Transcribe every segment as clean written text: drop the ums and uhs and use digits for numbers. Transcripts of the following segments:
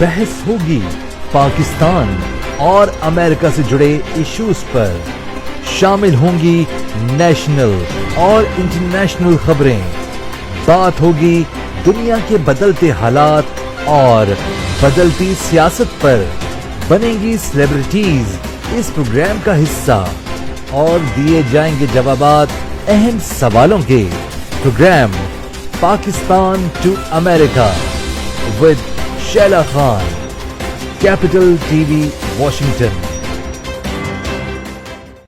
बहस होगी पाकिस्तान और अमेरिका से जुड़े इश्यूज पर। शामिल होंगी नेशनल और इंटरनेशनल खबरें। बात होगी दुनिया के बदलते हालात और बदलती सियासत पर। बनेंगी सेलिब्रिटीज इस प्रोग्राम का हिस्सा और दिए जाएंगे जवाबात अहम सवालों के। Programme Pakistan to America with Shaila Khan, capital TV Washington.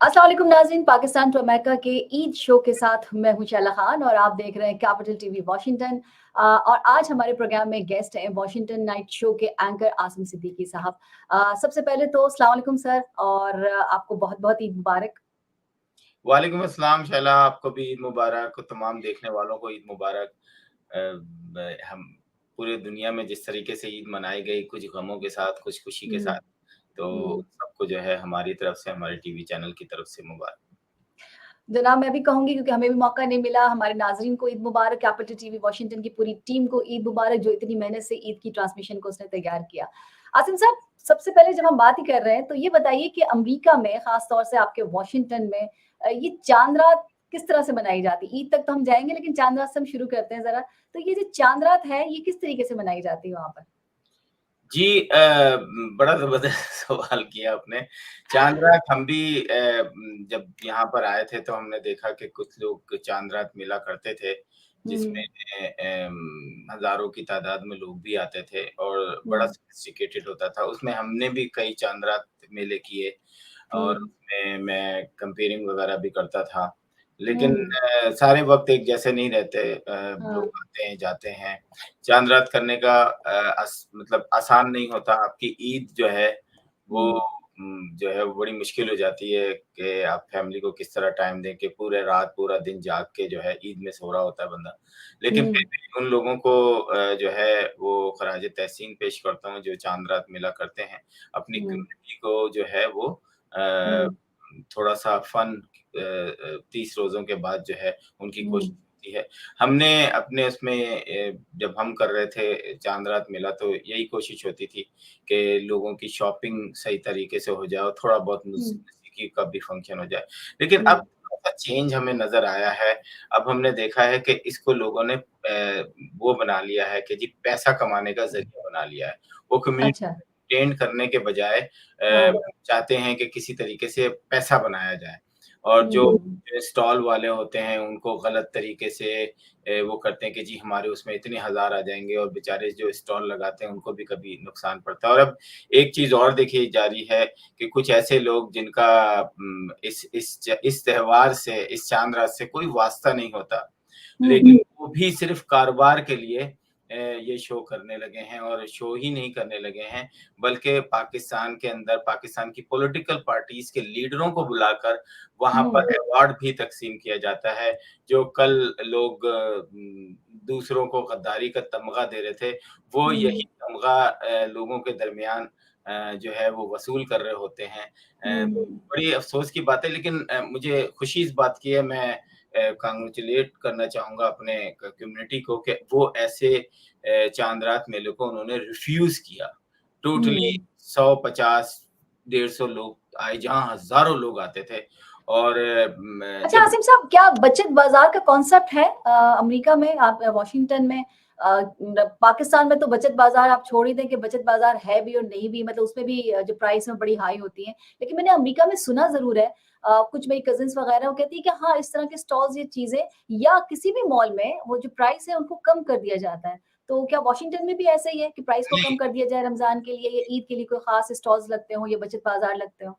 अस्सलाम वालेकुम नाज़रीन, पाकिस्तान टू अमेरिका के ईद शो के साथ मैं हूं शैला खान और आप देख रहे हैं कैपिटल टीवी वॉशिंगटन। और आज हमारे प्रोग्राम में गेस्ट हैं वॉशिंगटन नाइट शो के एंकर आसिम सिद्दीकी साहब। सबसे पहले तो अस्सलाम वालेकुम सर, और आपको बहुत बहुत ईद मुबारक। वालेकुम अस्सलाम शैला, आपको भी ईद मुबारक, तमाम देखने वालों को ईद मुबारक। हम पूरे दुनिया में जिस तरीके से ईद मनाई गई, कुछ गमों के साथ, कुछ खुशी के साथ, तो सबको जो है हमारी तरफ से, हमारे टीवी चैनल की तरफ से मुबारक। जनाब, मैं भी कहूंगी क्योंकि हमें भी मौका नहीं मिला, हमारे नाजरीन को ईद मुबारक, कैपिटल टीवी वॉशिंगटन की पूरी टीम को ईद मुबारक जो इतनी मेहनत से ईद की ट्रांसमिशन को उसने तैयार किया। आसिम साहब, सबसे पहले जब हम बात ही कर रहे हैं तो ये बताइए कि अमेरिका में, खास तौर से आपके वॉशिंगटन में, ये चांद रात किस तरह से मनाई जाती है? ईद तक तो हम जाएंगे, लेकिन चांद रात से हम शुरू करते हैं जरा। तो ये जो चांद रात है, ये किस तरीके से मनाई जाती है वहां पर? जी, बड़ा ज़बरदस्त सवाल किया आपने। चाँद रात हम भी जब यहाँ पर आए थे तो हमने देखा कि कुछ लोग चाँद रात मिला करते थे, जिसमें हज़ारों की तादाद में लोग भी आते थे और बड़ा सोफिस्टिकेटेड होता था। उसमें हमने भी कई चाँद रात मेले किए और उसमें मैं कंपेयरिंग वगैरह भी करता था। लेकिन सारे वक़्त एक जैसे नहीं रहते, लोग आते हैं, जाते हैं। चाँद रात करने का मतलब आसान नहीं होता। आपकी ईद जो है वो जो है वो बड़ी मुश्किल हो जाती है कि आप फैमिली को किस तरह टाइम दें कि पूरे रात, पूरा दिन जाग के जो है ईद में सो रहा होता है बंदा। लेकिन फिर भी उन लोगों को जो है वो खराज तहसीन पेश करता हूँ जो चाँद रात मिला करते हैं। अपनी कम्युनिटी को जो है वो थोड़ा-सा फन 30 रोज़ों के बाद जो है उनकी कोशिश होती है। हमने अपने उसमें जब हम कर रहे थे चाँद रात मेला तो यही कोशिश होती थी कि लोगों की शॉपिंग सही तरीके से हो जाए और थोड़ा बहुत मौसीकी का भी फंक्शन हो जाए। लेकिन अब थोड़ा-सा चेंज हमें नज़र आया है। अब हमने देखा है कि इसको लोगों ने वो बना लिया है कि जी पैसा कमाने का ज़रिया बना लिया है। वो कम्युनिटी एंटरटेन करने के बजाय चाहते हैं कि किसी तरीके से पैसा बनाया जाए और जो स्टॉल वाले होते हैं उनको गलत तरीके से वो करते हैं कि जी हमारे उसमें इतने हज़ार आ जाएँगे और बेचारे जो स्टॉल लगाते हैं उनको भी कभी नुकसान पड़ता है। और अब एक चीज़ और देखी जा रही है कि कुछ ऐसे लोग जिनका इस त्योहार से, इस चाँद रात से कोई वास्ता नहीं होता, लेकिन वो भी सिर्फ़ कारोबार के लिए ये शो करने लगे हैं और शो ही नहीं करने लगे हैं, बल्कि पाकिस्तान के अंदर पाकिस्तान की पॉलिटिकल पार्टीज़ के लीडरों को बुलाकर वहाँ पर अवार्ड भी तक़सीम किया जाता है। जो कल लोग दूसरों को गद्दारी का तमगा दे रहे थे, वो यही तमगा लोगों के दरमियान जो है वो वसूल कर रहे होते हैं। बड़ी अफ़सोस की बात है, लेकिन मुझे खुशी इस बात की है, मैं कांग्रेचुलेट करना चाहूँगा अपने कम्युनिटी को कि वो ऐसे चाँद रात मेले को उन्होंने रिफ्यूज़ किया। टोटली 100, 50, 150 लोग आए, जहाँ हज़ारों लोग आते थे और अच्छा आसिम साहब, क्या बचत बाज़ार का कॉन्सेप्ट है अमेरिका में, आप वॉशिंगटन में? पाकिस्तान में तो बचत बाज़ार आप छोड़ ही दें कि बचत बाज़ार है भी और नहीं भी, मतलब उसमें भी जो प्राइस है बड़ी हाई होती है। लेकिन मैंने अमेरिका में सुना ज़रूर है, कुछ मेरी कज़िन्स वगैरह वो कहती है कि हाँ, इस तरह के स्टॉल्स, ये चीज़ें या किसी भी मॉल में वो जो प्राइस है उनको कम कर दिया जाता है। तो क्या वॉशिंगटन में भी ऐसा ही है कि प्राइस को कम कर दिया जाए रमज़ान के लिए या ईद के लिए कोई ख़ास स्टॉल्स लगते हों या बचत बाज़ार लगते हों?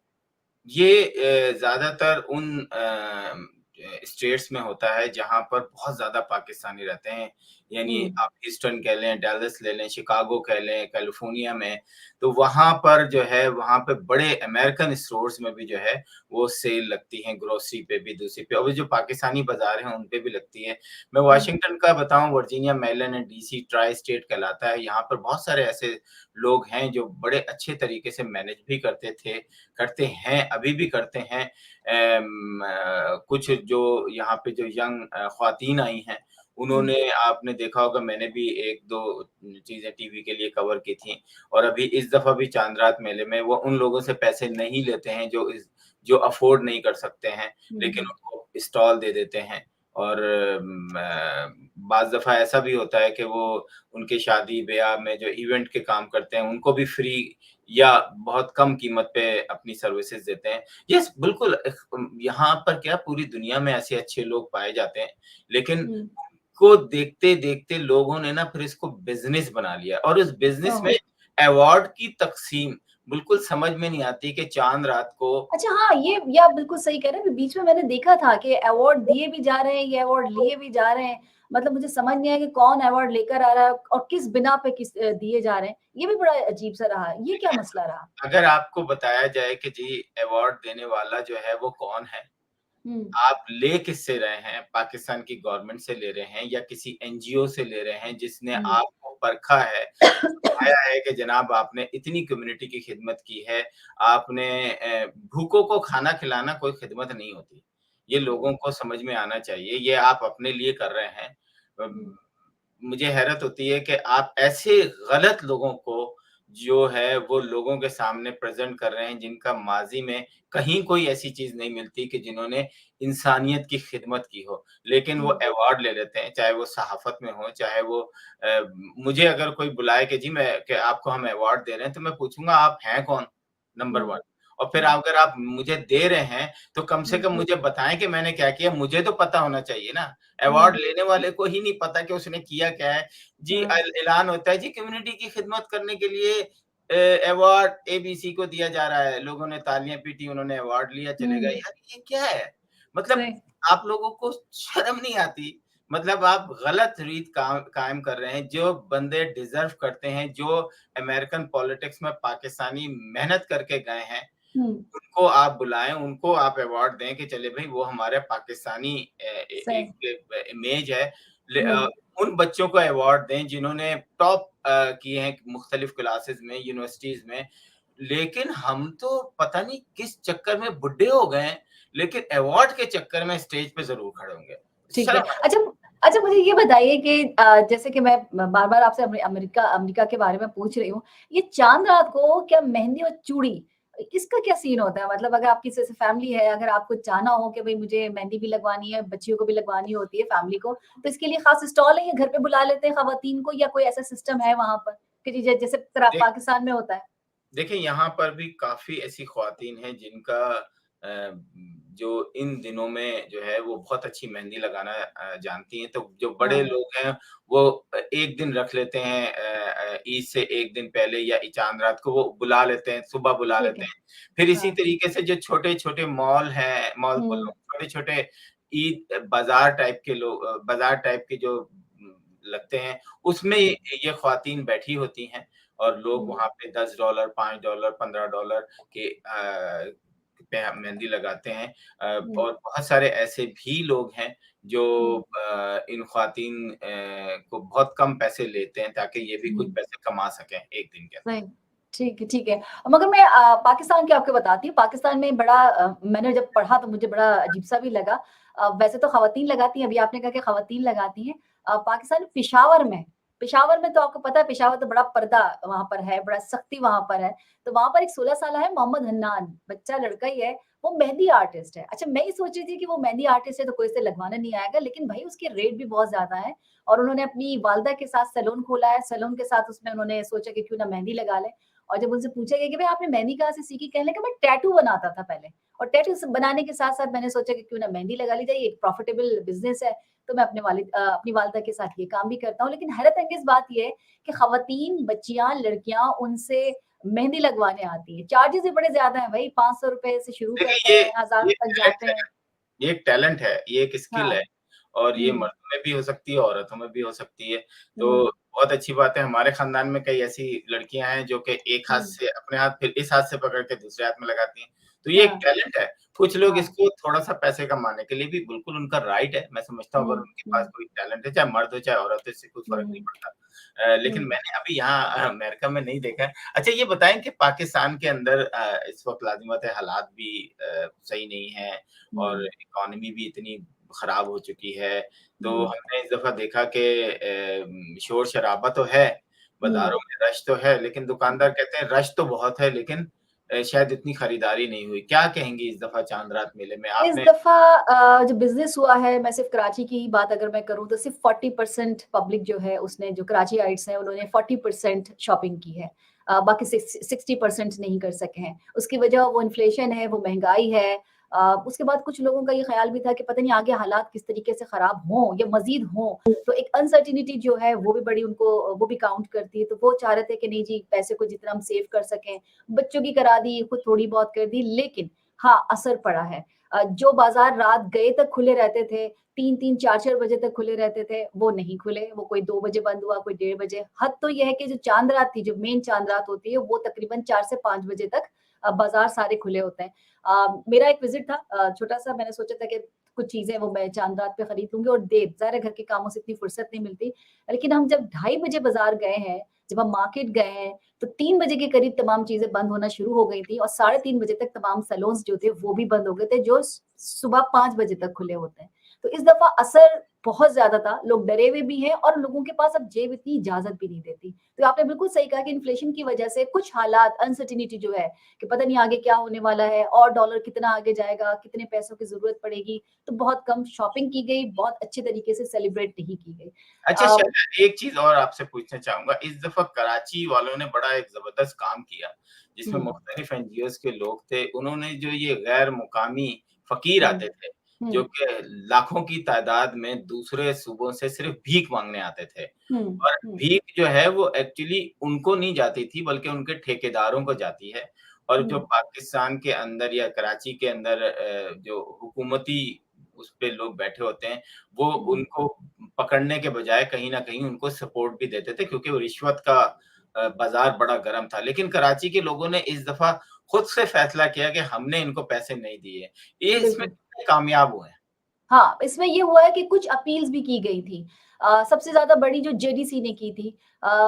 ये ज़्यादातर उन स्टेट्स में होता है जहाँ पर बहुत ज़्यादा पाकिस्तानी रहते हैं। यानी आप ह्यूस्टन कह लें, डैलस ले लें, शिकागो कह लें, कैलिफ़ोर्निया में, तो वहाँ पर जो है वहाँ पे बड़े अमेरिकन स्टोर्स में भी जो है वो सेल लगती हैं, ग्रोसरी पे भी, दूसरी पे, और जो पाकिस्तानी बाज़ार हैं उन पे भी लगती है। मैं वाशिंगटन का बताऊँ, Virginia, Maryland and DC tri state कहलाता है। यहाँ पर बहुत सारे ऐसे लोग हैं जो बड़े अच्छे तरीके से मैनेज भी करते हैं, अभी भी करते हैं। कुछ जो यहाँ पे जो यंग ख़वातीन आई हैं, उन्होंने आपने देखा होगा मैंने भी 1-2 चीज़ें टीवी के लिए कवर की थी और अभी इस दफ़ा भी चांद रात मेले में वो उन लोगों से पैसे नहीं लेते हैं जो अफ़ोर्ड नहीं कर सकते हैं, लेकिन उनको स्टॉल दे देते हैं और बाज़ दफ़ा ऐसा भी होता है कि वो उनके शादी-ब्याह में जो इवेंट के काम करते हैं, उनको भी फ्री या बहुत कम कीमत पे अपनी सर्विसेज़ देते हैं। यस, बिल्कुल यहाँ पर क्या पूरी दुनिया में ऐसे अच्छे लोग पाए जाते हैं, लेकिन को देखते-देखते लोगों ने ना फिर इसको बिज़नेस बना लिया और उस बिज़नेस में अवार्ड की तक़सीम बिल्कुल समझ में नहीं आती कि चाँद रात को अच्छा हाँ, ये आप बिल्कुल सही कह रहे हैं। बीच में मैंने देखा था कि अवार्ड दिए भी जा रहे हैं, ये अवार्ड लिए भी जा रहे हैं। मतलब मुझे समझ नहीं आया कि कौन अवार्ड लेकर आ रहा है और किस बिना पे दिए जा रहे हैं। ये भी बड़ा अजीब-सा रहा। ये क्या मसला रहा? अगर आपको बताया जाए कि जी अवार्ड देने वाला जो है वो कौन है? हुँ, आप ले किससे रहे हैं? पाकिस्तान की गवर्नमेंट से ले रहे हैं या किसी एनजीओ से ले रहे हैं जिसने हुँ। आपको परखा है, आया है कि जनाब आपने इतनी कम्युनिटी की खिदमत की है, आपने भूखों को खाना खिलाना कोई खिदमत नहीं होती। ये लोगों को समझ में आना चाहिए, ये आप अपने लिए कर रहे हैं। हुँ, मुझे हैरत होती है कि आप ऐसे गलत लोगों को जो है वो लोगों के सामने प्रेज़ेंट कर रहे हैं जिनका माज़ी में कहीं कोई ऐसी चीज़ नहीं मिलती कि जिन्होंने इंसानियत की खिदमत की हो। लेकिन वो हुँ, अवार्ड ले लेते हैं, चाहे वो सहाफ़त में हो, चाहे वो मुझे अगर कोई बुलाए कि जी मैं कि आपको हम अवार्ड दे रहे हैं, तो मैं पूछूँगा आप हैं कौन? नंबर हुँ, 1 और फिर हुँ, अगर आप मुझे दे रहे हैं, तो कम से हुँ, कम मुझे बताएँ कि मैंने क्या किया, मुझे तो पता होना चाहिए ना। अवार्ड हुँ, लेने वाले को ही नहीं पता कि उसने किया क्या है। जी हाँ, ऐलान होता है जी कम्युनिटी की खिदमत करने के लिए अवार्ड एबीसी को दिया जा रहा है। लोगों ने तालियाँ पीटी, उन्होंने अवार्ड लिया, चले गए। हुँ, यार ये क्या है? मतलब सही। आप लोगों को शर्म नहीं आती? मतलब आप गलत रीत कायम कर रहे हैं। जो बंदे डिज़र्व करते हैं, जो अमेरिकन पॉलिटिक्स में पाकिस्तानी मेहनत करके गए हैं, हुँ, उनको आप बुलाएँ, उनको आप अवार्ड दें कि चले भई वो हमारे पाकिस्तानी सही। एक इमेज है। हुँ, उन बच्चों को अवार्ड दें जिन्होंने टॉप किए हैं मुख्तलिफ क्लासेस में, यूनिवर्सिटीज़ में। लेकिन हम तो पता नहीं किस चक्कर में बुड्ढे हो गए हैं, लेकिन अवार्ड के चक्कर में स्टेज पे ज़रूर खड़े होंगे। ठीक है। शर्म आनी अच्छा अच्छा मुझे ये बताइए कि जैसे कि मैं बार-बार आपसे अमेरिका अमेरिका के बारे में पूछ रही हूँ। ये चाँद रात को क्या मेहंदी और चूड़ी इसका क्या सीन होता है? मतलब अगर आपकी जैसे फैमिली है, अगर आपको जाना हो कि भई मुझे मेहंदी भी लगवानी है, बच्चियों को भी लगवानी होती है फैमिली को, तो इसके लिए खास स्टॉल है या घर पे बुला लेते हैं खवातीन को या कोई ऐसा सिस्टम है वहाँ पर? कि जी जैसे तरह दे पाकिस्तान में होता है? देखिए, यहाँ पर भी काफ़ी ऐसी ख़वातीन हैं जिनका अ, जो इन दिनों में जो है वो बहुत अच्छी मेहंदी लगाना जानती हैं। तो जो बड़े हाँ, लोग हैं वो 1 दिन रख लेते हैं ईद से 1 दिन पहले या चाँद रात को वो बुला लेते हैं, सुबह बुला ठीक लेते है। हैं। फिर इसी हाँ। तरीके से जो छोटे-छोटे मॉल हैं मॉल बोल रहा हुँ, हूँ, छोटे-छोटे ईद बाज़ार टाइप के बाज़ार टाइप के जो लगते हैं, उसमें हुँ, ये ख़वातीन बैठी होती हैं। और लोग हुँ, वहाँ पे $10, $5, $15 के पे मेहंदी लगाते हैं हुँ, और बहुत सारे ऐसे भी लोग हैं जो हुँ, इन ख़वातीन को बहुत कम पैसे लेते हैं ताकि ये भी कुछ हुँ। पैसे कमा सकें 1 दिन के अंदर। नहीं, ठीक है, ठीक है। मगर मैं पाकिस्तान की आपको बताती हूँ, पाकिस्तान में बड़ा मैंने जब पढ़ा तो मुझे बड़ा अजीब-सा भी लगा। वैसे तो ख़वातीन लगाती हैं, अभी आपने कहा कि ख़वातीन लगाती हैं। पाकिस्तान पेशावर में तो आपको पता है पेशावर तो बड़ा पर्दा वहाँ पर है, बड़ा सख्ती वहाँ पर है। तो वहाँ पर एक 16 साल है मोहम्मद हन्नान, बच्चा लड़का ही है, वो मेहंदी आर्टिस्ट है। अच्छा मैं ये सोच रही थी कि वो मेहंदी आर्टिस्ट है तो कोई इसे लगवाने नहीं आएगा, लेकिन भई उसके रेट भी बहुत ज़्यादा हैं और उन्होंने अपनी वालदा के साथ सैलून खोला है, सैलून के साथ उसमें उन्होंने सोचा कि क्यों ना मेहंदी लगा लें और जब उनसे पूछा गया कि भाई आपने मेहंदी कहाँ से सीखी? कहने लगे मैं टैटू बनाता था पहले और टैटू बनाने के साथ-साथ मैंने सोचा कि क्यों ना मेहंदी लगा ली जाए, ये एक प्रॉफिटेबल बिज़नेस है, तो मैं अपनी वालिदा के साथ ये काम भी करता हूँ। लेकिन हैरत अंगेज़ बात ये है कि खवातीन, बच्चियाँ, लड़कियाँ उनसे मेहंदी लगवाने आती हैं। चार्जेज़ भी बड़े ज़्यादा हैं भई, ₹500 से शुरू करते देखिए हैं, 1000 ये तक टैलेंट जाते है हैं। ये एक टैलेंट है, ये एक स्किल हाँ, है और ये हुँ, मर्दों में भी हो सकती है, औरतों में भी हो सकती है। तो हुँ, बहुत अच्छी बात है, हमारे ख़ानदान में कई ऐसी लड़कियाँ हैं जो कि एक हाथ हुँ, से अपने हाथ फिर इस हाथ से पकड़ के दूसरे हाथ में लगाती हैं। तो ये एक हाँ, टैलेंट है। कुछ लोग हाँ, इसको थोड़ा-सा पैसे कमाने के लिए भी बिल्कुल उनका राइट है। मैं समझता हूँ हुँ, अगर उनके पास हुँ, कोई टैलेंट है, चाहे मर्द हो, चाहे औरत हो, इससे कोई फ़र्क नहीं हुँ, पड़ता। लेकिन हुँ, मैंने अभी यहाँ अमेरिका में नहीं देखा है। अच्छा ये बताएँ कि पाकिस्तान के अंदर इस वक़्त लाज़िमत है हालात भी सही नहीं हैं और हुँ, इकॉनमी भी इतनी खराब हो चुकी है। तो हम्म, हमने इस दफ़ा देखा कि शोर-शराबा तो है, हम्म, बाज़ारों में रश तो है, लेकिन दुकानदार कहते हैं रश तो बहुत है, लेकिन शायद इतनी खरीदारी नहीं हुई। क्या कहेंगी इस दफ़ा चाँद रात मेले में? इस आपने दफा जो बिजनेस हुआ है, मैं सिर्फ कराची की ही बात अगर मैं करूं तो सिर्फ 40% पब्लिक जो है उसने, जो कराचीइट्स हैं उन्होंने 40% शॉपिंग की है। बाकी 60% नहीं कर सके हैं। उसकी वजह वो इन्फ्लेशन है, वो महंगाई है। उसके बाद कुछ लोगों का ये ख्याल भी था कि पता नहीं आगे हालात किस तरीके से खराब हों या मजीद हों, तो एक अनसर्टिनिटी जो है वो भी बड़ी उनको, वो भी काउंट करती है। तो वो चाह रहे थे कि नहीं जी, पैसे को जितना हम सेव कर सकें, बच्चों की करा दी, खुद थोड़ी बहुत कर दी, लेकिन हाँ, असर पड़ा है। जो बाजार रात गए तक खुले रहते थे, 3-3 4-4 बजे तक खुले रहते थे, वो नहीं खुले। वो कोई 2 बजे बंद हुआ, कोई 1:30 बजे। हद तो ये है कि जो चांद रात थी, जो मेन चांद रात होती है, वो तकरीबन 4 से 5 बजे तक बाजार सारे खुले होते हैं। मेरा एक विजिट था छोटा-सा, मैंने सोचा था कि कुछ चीज़ें वो मैं चांद रात पे खरीद लूँगी, और देर, ज़ाहिर है घर के कामों से इतनी फुर्सत नहीं मिलती। लेकिन हम जब 2:30 बजे बाजार गए हैं, जब हम मार्केट गए हैं, तो 3 बजे के करीब तमाम चीज़ें बंद होना शुरू हो गई थी, और साढ़े 3 बजे तक तमाम सैलून्स जो थे वो भी बंद हो गए थे, जो सुबह 5 बजे तक खुले होते हैं। तो इस दफ़ा असर बहुत ज़्यादा था, लोग डरे हुए भी हैं और लोगों के पास अब जेब इतनी इजाज़त भी नहीं देती। तो आपने बिल्कुल सही कहा कि इन्फ्लेशन की वजह से कुछ हालात, अनसर्टेनिटी जो है कि पता नहीं आगे क्या होने वाला है, और डॉलर कितना आगे जाएगा, कितने पैसों की ज़रूरत पड़ेगी, तो बहुत कम शॉपिंग की गई, बहुत अच्छे तरीके से सेलिब्रेट नहीं की गई। अच्छा अ, शहनाज, एक चीज़ और आपसे पूछना चाहूँगा। इस दफ़ा कराची वालों ने बड़ा एक ज़बरदस्त काम किया, जिसमें हुँ, मुख्तलिफ एनजीओज़ के लोग थे। उन्होंने जो ये गैर मुकामी फ़कीर हुँ, आते थे, जो हुँ, कि लाखों की तादाद में दूसरे सूबों से सिर्फ़ भीख माँगने आते थे। हुँ, और हुँ, भीख जो है वो एक्चुअली उनको नहीं जाती थी, बल्कि उनके ठेकेदारों को जाती है। और जो हुँ, पाकिस्तान के अंदर या कराची के अंदर जो हुकूमती उस पे लोग बैठे होते हैं, वो हुँ। उनको पकड़ने के बजाय कहीं न कहीं उनको सपोर्ट भी देते थे, क्योंकि वो रिश्वत का बाज़ार बड़ा गर्म था। लेकिन कराची के लोगों ने इस दफ़ा खुद से फैसला किया कि हमने इनको पैसे नहीं दिए। ये इसमें बिल्कुल। कितने कामयाब हुए हैं? हाँ, इसमें ये हुआ है कि कुछ अपील्स भी की गई थी। सबसे ज़्यादा बड़ी जो जेडीसी ने की थी,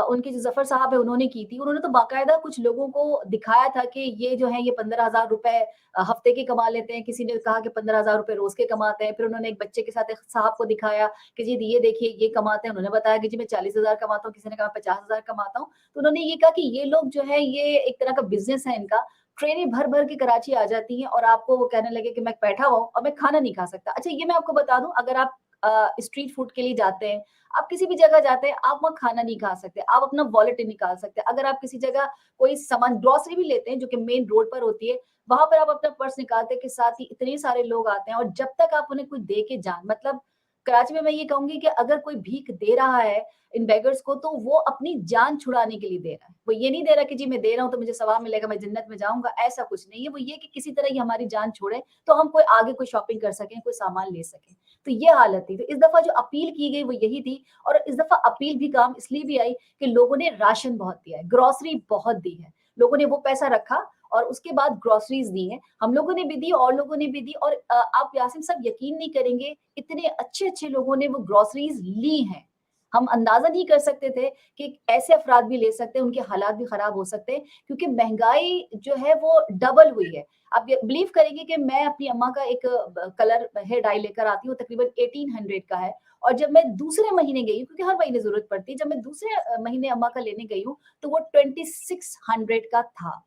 उनके जो ज़फ़र साहब है उन्होंने की थी। उन्होंने तो बाकायदा कुछ लोगों को दिखाया था कि ये जो है ये 15,000 रुपए हफ़्ते के कमा लेते हैं। किसी ने कहा कि 15,000 रुपए रोज़ के कमाते हैं। फिर उन्होंने एक बच्चे के साथ एक साहब को दिखाया कि जी ये देखिए ये कमाते हैं। उन्होंने बताया कि जी मैं 40,000 कमाता हूँ, किसी ने कहा 50,000 कमाता हूँ। तो उन्होंने ये कहा कि ये लोग जो है ये एक तरह का बिज़नेस है इनका। ट्रेनें भर-भर के कराची आ जाती हैं और आपको वो कहने लगे कि मैं बैठा हुआ हूँ और मैं खाना नहीं खा सकता। अच्छा ये मैं आपको बता दूँ, अगर आप स्ट्रीट फूड के लिए जाते हैं, आप किसी भी जगह जाते हैं, आप वहाँ खाना नहीं खा सकते, आप अपना वॉलेट नहीं निकाल सकते। अगर आप किसी जगह कोई सामान, ग्रोसरी भी लेते हैं जो कि मेन रोड पर होती है, वहाँ पर आप अपना पर्स निकालते हैं कि साथ ही इतने सारे लोग आते हैं, और जब तक आप उन्हें कुछ दे के जान, मतलब कराची में मैं ये कहूँगी कि अगर कोई भीख दे रहा है इन बेगर्स को, तो वो अपनी जान छुड़ाने के लिए दे रहा है। वो ये नहीं दे रहा कि जी मैं दे रहा हूँ तो मुझे सवाब मिलेगा, मैं जन्नत में जाऊँगा, ऐसा कुछ नहीं है। वो ये कि किसी तरह ये हमारी जान छोड़े, तो हम कोई आगे कोई शॉपिंग कर सकें, कोई सामान ले सकें। तो ये हालत थी। तो इस दफ़ा जो अपील की गई वो यही थी, और इस दफ़ा अपील भी काम इसलिए भी आई कि लोगों ने राशन बहुत दिया है, ग्रोसरी बहुत दी है। लोगों ने वो पैसा रखा और उसके बाद ग्रोसरीज़ दी हैं। हम लोगों ने भी दी और लोगों ने भी दी, और आप यासीन साहब यकीन नहीं करेंगे, इतने अच्छे-अच्छे लोगों ने वो ग्रोसरीज़ ली हैं। हम अंदाज़ा नहीं कर सकते थे कि ऐसे अफ़राद भी ले सकते हैं, उनके हालात भी ख़राब हो सकते हैं, क्योंकि महँगाई जो है वो डबल हुई है। आप ये बिलीव करेंगे कि मैं अपनी अम्मा का एक कलर हेयर डाई लेकर आती हूँ, तकरीबन 1800 का है, और जब मैं दूसरे महीने गई हूँ, क्योंकि हर महीने ज़रूरत पड़ती है, जब मैं दूसरे महीने अम्मा का लेने गई हूँ, तो वो 2600 का था।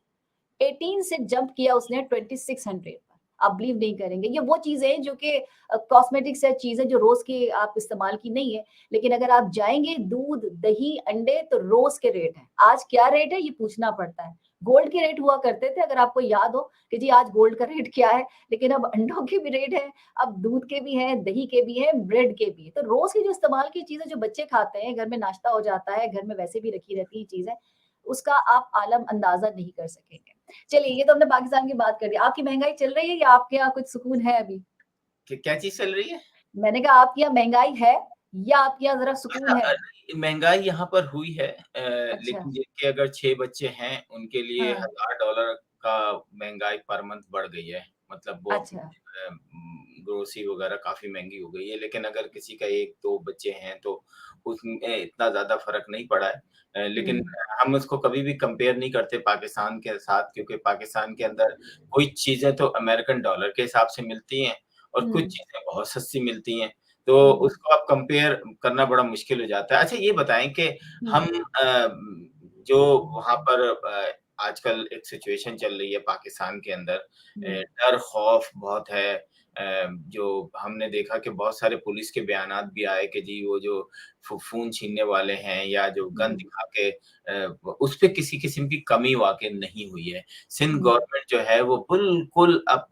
18 से जंप किया उसने 2600 पर। आप बिलीव नहीं करेंगे। ये वो चीज़ें हैं जो कि कॉस्मेटिक्स है, चीज़ें जो रोज़ की आप इस्तेमाल की नहीं है। लेकिन अगर आप जाएँगे दूध, दही, अंडे, तो रोज़ के रेट हैं। आज क्या रेट है ये पूछना पड़ता है। गोल्ड के रेट हुआ करते थे, अगर आपको याद हो कि जी आज गोल्ड का रेट क्या है, लेकिन अब अंडों के भी रेट हैं, अब दूध के भी हैं, दही के भी हैं, ब्रेड के भी हैं। तो रोज़ की जो इस्तेमाल की चीज़ें जो बच्चे खाते हैं, घर में नाश्ता हो जाता है, घर में वैसे भी रखी रहती हैं चीज़ें, उसका आप आलम अंदाज़ा नहीं कर सकेंगे। चलिए, ये तो हमने पाकिस्तान की बात कर दी। आपकी महँगाई चल रही है या आपके यहाँ कुछ सुकून है अभी? क्या चीज़ चल रही है? मैंने कहा आपके यहाँ महँगाई है या आपके यहाँ ज़रा सुकून है? नहीं, महँगाई यहाँ पर हुई है, अच्छा, लेकिन जिनके अगर 6 बच्चे हैं, उनके लिए हाँ, $1000 का महँगाई पर मंथ बढ़ गई है। मतलब वो अच्छा, ग्रोसरी वग़ैरह काफ़ी महँगी हो गई है, लेकिन अगर किसी का 1-2 बच्चे हैं, तो उसमें इतना ज़्यादा फ़र्क नहीं पड़ा है। लेकिन हुँ, हम उसको कभी भी कंपेयर नहीं करते पाकिस्तान के साथ, क्योंकि पाकिस्तान के अंदर कोई चीज़ें तो अमेरिकन डॉलर के हिसाब से मिलती हैं, और कुछ हुँ, चीज़ें बहुत सस्ती मिलती हैं। तो हुँ, उसको आप कंपेयर करना बड़ा मुश्किल हो जाता है। अच्छा ये बताएँ कि हुँ, हम जो वहाँ पर आजकल एक सिचुएशन चल रही है पाकिस्तान के अंदर, हुँ, डर खौफ बहुत है। जो हमने देखा कि बहुत सारे पुलिस के बयानात भी आए कि जी वो जो फ़ोन छीनने वाले हैं या जो गन हुँ, दिखा के उस पे किसी किस्म की कमी वाक़ई नहीं हुई है। सिंध हुँ, गवर्नमेंट जो है वो बिल्कुल अब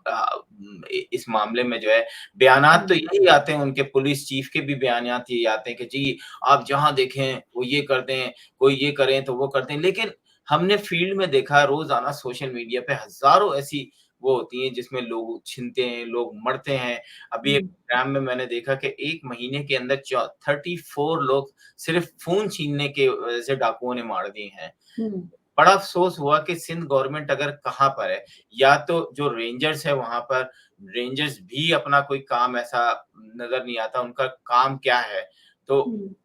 इस मामले में जो है बयानात तो हुँ, यही आते हैं, उनके पुलिस चीफ के भी बयानात यही आते हैं कि जी आप जहाँ देखें वो ये कर दें, कोई ये करें तो वो कर दें। लेकिन हमने फील्ड में देखा रोज़ाना सोशल मीडिया पे हज़ारों ऐसी वो होती हैं जिसमें लोग छिनते हैं, लोग मरते हैं। अभी एक हुँ, प्रोग्राम में मैंने देखा कि 1 महीने के अंदर 34 लोग सिर्फ़ फ़ोन छीनने के वजह से डाकुओं ने मार दिए हैं। हुँ, बड़ा अफ़सोस हुआ कि सिंध गवर्नमेंट अगर कहाँ पर है, या तो जो रेंजर्स है वहाँ पर, रेंजर्स भी अपना कोई काम ऐसा नज़र नहीं आता, उनका काम क्या है? तो हुँ,